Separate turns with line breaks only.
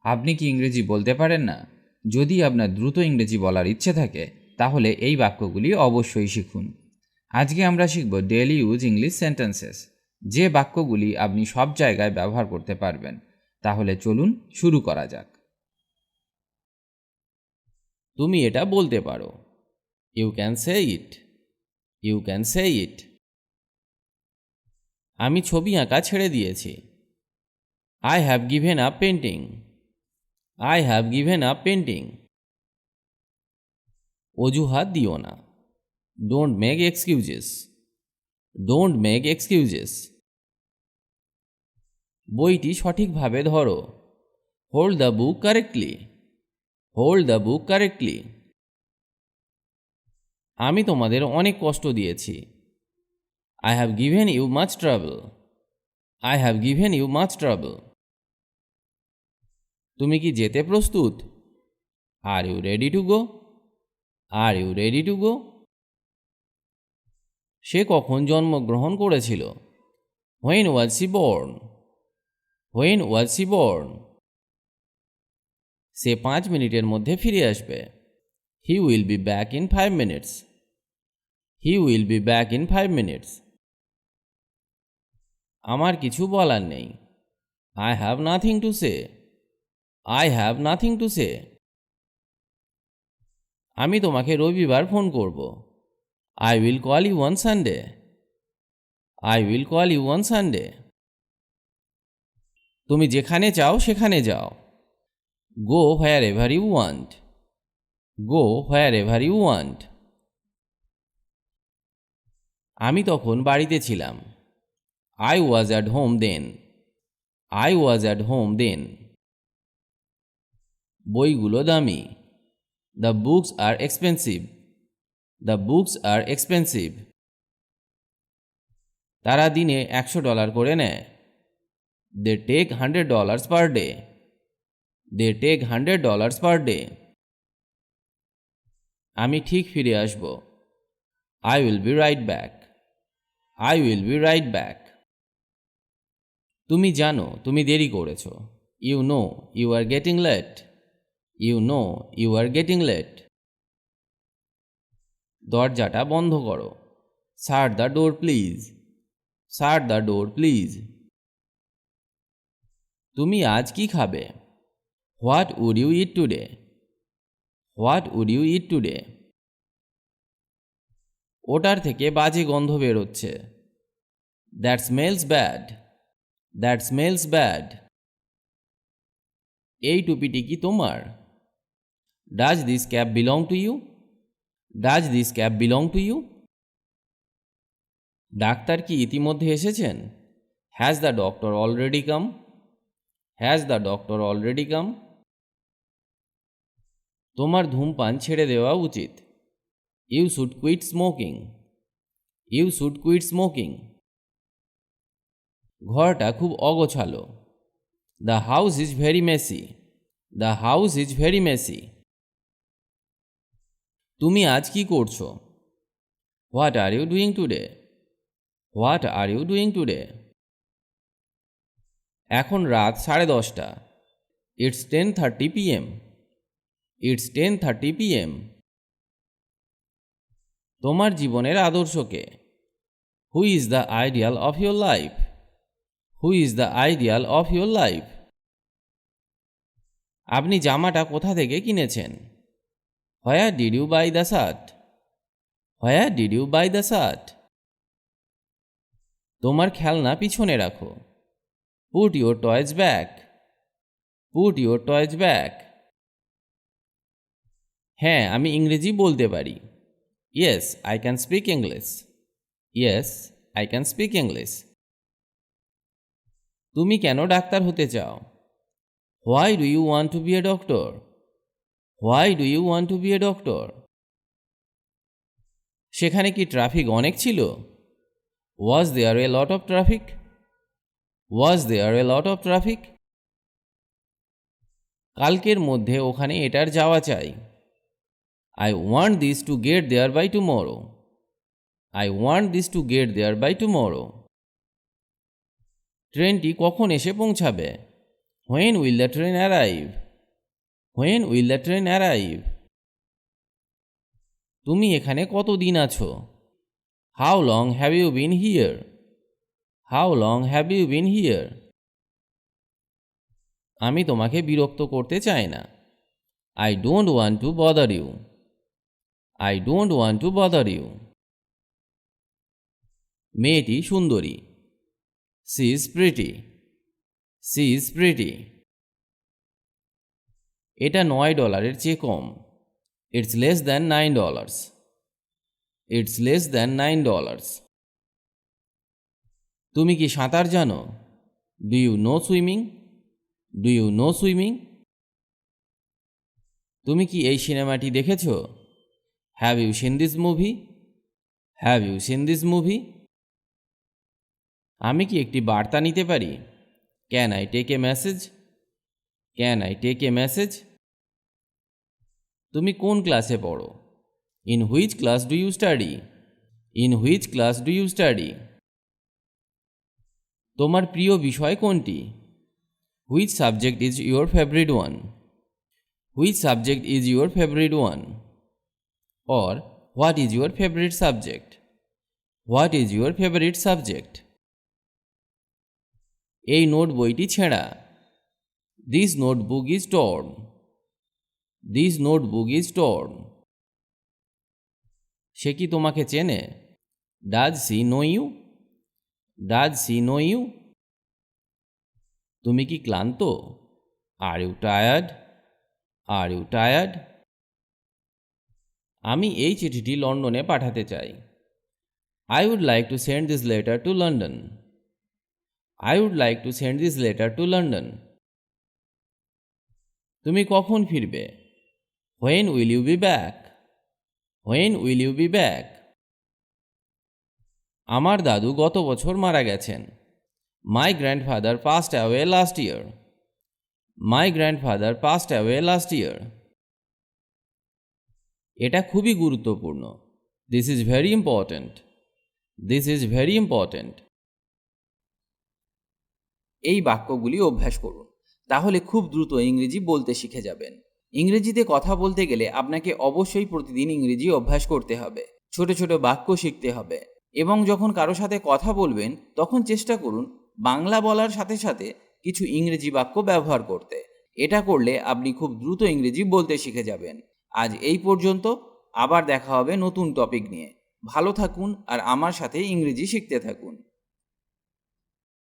আপনি কি ইংরেজি বলতে পারেন না? যদি আপনার দ্রুত ইংরেজি বলার ইচ্ছে থাকে তাহলে এই বাক্যগুলি অবশ্যই শিখুন। আজকে আমরা শিখব ডেইলি ইউজ ইংলিশ সেন্টেন্সেস, যে বাক্যগুলি আপনি সব জায়গায় ব্যবহার করতে পারবেন। তাহলে চলুন শুরু করা যাক।
তুমি এটা বলতে পারো। You can say it. You can say it. আমি ছবি আঁকা ছেড়ে দিয়েছি। I have given up painting. I have given up painting. অজুহাত দিও না। Don't make excuses. Don't make excuses. বইটি সঠিকভাবে ধরো। Hold the book correctly. Hold the book correctly. আমি তোমাদের অনেক কষ্ট দিয়েছি। I have given you much trouble. I have given you much trouble. তুমি কি যেতে প্রস্তুত? Are you ready to go? Are you ready to go? সে কখন জন্মগ্রহণ করেছিল? When was she born? When was she born? সে 5 মিনিটের মধ্যে ফিরে আসবে। He will be back in 5 minutes. He will be back in 5 minutes. আমার কিছু বলার নেই। I have nothing to say. I have nothing to say. আমি তোমাকে রবিবার ফোন করব। I will call you on Sunday. I will call you on Sunday. তুমি যেখানে চাও সেখানে যাও। Go wherever you want. Go wherever you want. আমি তখন বাড়িতে ছিলাম। I was at home then. I was at home then. বইগুলো দামি। The books are expensive. The books are expensive. তারা দিনে $100 করে নেয়। They take $100 per day. They take $100 per day. আমি ঠিক ফিরে আসব। I will be right back. I will be right back. তুমি জানো তুমি দেরি করেছ। You know you are getting late. You know you are getting late. দরজাটা বন্ধ করো। Shut the door please. Shut the door please. তুমি আজ কি খাবে? What would you eat today? What would you eat today? ওটার থেকে বাজে গন্ধ বেরোচ্ছে। That smells bad. That smells bad. এই টুপিটি কি তোমার? Does this cap belong to you? Does this cap belong to you? ডাক্তার কি ইতিমধ্যে এসেছেন? Has the doctor already come? Has the doctor already come? তোমার ধূমপান ছেড়ে দেওয়া উচিত। You should quit smoking. You should quit smoking. ঘরটা খুব অগোছালো। The house is very messy. The house is very messy. তুমি আজ কি করছো? What are you doing today? What are you doing today? এখন রাত 10:30। It's 10:30 PM। It's 10:30 PM। তোমার জীবনের আদর্শ কে? Who is the ideal of your life? Who is the ideal of your life? আপনি জামাটা কোথা থেকে কিনেছেন? Where did you buy the shirt? Where did you buy the shirt? তোমার খেলনা পিছনে রাখো। Put your toys back. Put your toys back. হ্যাঁ, আমি ইংরেজি বলতে পারি। Yes I can speak English. Yes I can speak English. তুমি কেন ডাক্তার হতে চাও? Why do you want to be a doctor? Why do you want to be a doctor? সেখানে কি ট্রাফিক অনেক ছিল? Was there a lot of traffic? Was there a lot of traffic? কালকের মধ্যে ওখানে এটার যাওয়া চাই। I want this to get there by tomorrow. I want this to get there by tomorrow. ট্রেনটি কখন এসে পৌঁছাবে? When will the train arrive? When will the train arrive? তুমি এখানে কতদিন আছো? How long have you been here? How long have you been here? আমি তোমাকে বিরক্ত করতে চাই না। I don't want to bother you. I don't want to bother you. মেয়েটি সুন্দরী। She is pretty. She is pretty. এটা $9 চেয়ে কম। It's less than $9. It's less than $9. তুমি কি সাঁতার জানো? Do you know swimming? Do you know swimming? তুমি কি এই সিনেমাটি দেখেছো? Have you seen this movie? Have you seen this movie? আমি কি একটি বার্তা নিতে পারি? Can I take a message? Can I take a message? তুমি কোন ক্লাসে পড়ো? In which class do you study? In which class do you study? তোমার প্রিয় বিষয় কোনটি? Which subject is your favorite one? Which subject is your favorite one? Or what is your favorite subject? What is your favorite subject? এই note বইটি ছেঁড়া। This notebook is torn. This notebook is torn. সে কি তোমাকে চেনে? Does she know you? Does she know you? তুমি কি ক্লান্ত? Are you tired? Are you tired? আমি এই চিঠিটি লন্ডনে পাঠাতে চাই। I would like to send this letter to London. I would like to send this letter to London. তুমি কখন ফিরবে? When will you be back? When will you be back? আমার দাদু গত বছর মারা গেছেন। My grandfather passed away last year. My grandfather passed away last year. এটা খুবই গুরুত্বপূর্ণ। This is very important. This is very important.
এই বাক্যগুলি অভ্যাস করুন, তাহলে খুব দ্রুত ইংরেজি বলতে শিখে যাবেন। ইংরেজিতে কথা বলতে গেলে আপনাকে অবশ্যই প্রতিদিন ইংরেজি অভ্যাস করতে হবে, ছোট ছোট বাক্য শিখতে হবে এবং যখন কারো সাথে কথা বলবেন তখন চেষ্টা করুন বাংলা বলার সাথে সাথে কিছু ইংরেজি বাক্য ব্যবহার করতে। এটা করলে আপনি খুব দ্রুত ইংরেজি বলতে শিখে যাবেন। আজ এই পর্যন্ত, আবার দেখা হবে নতুন টপিক নিয়ে। ভালো থাকুন আর আমার সাথে ইংরেজি শিখতে থাকুন।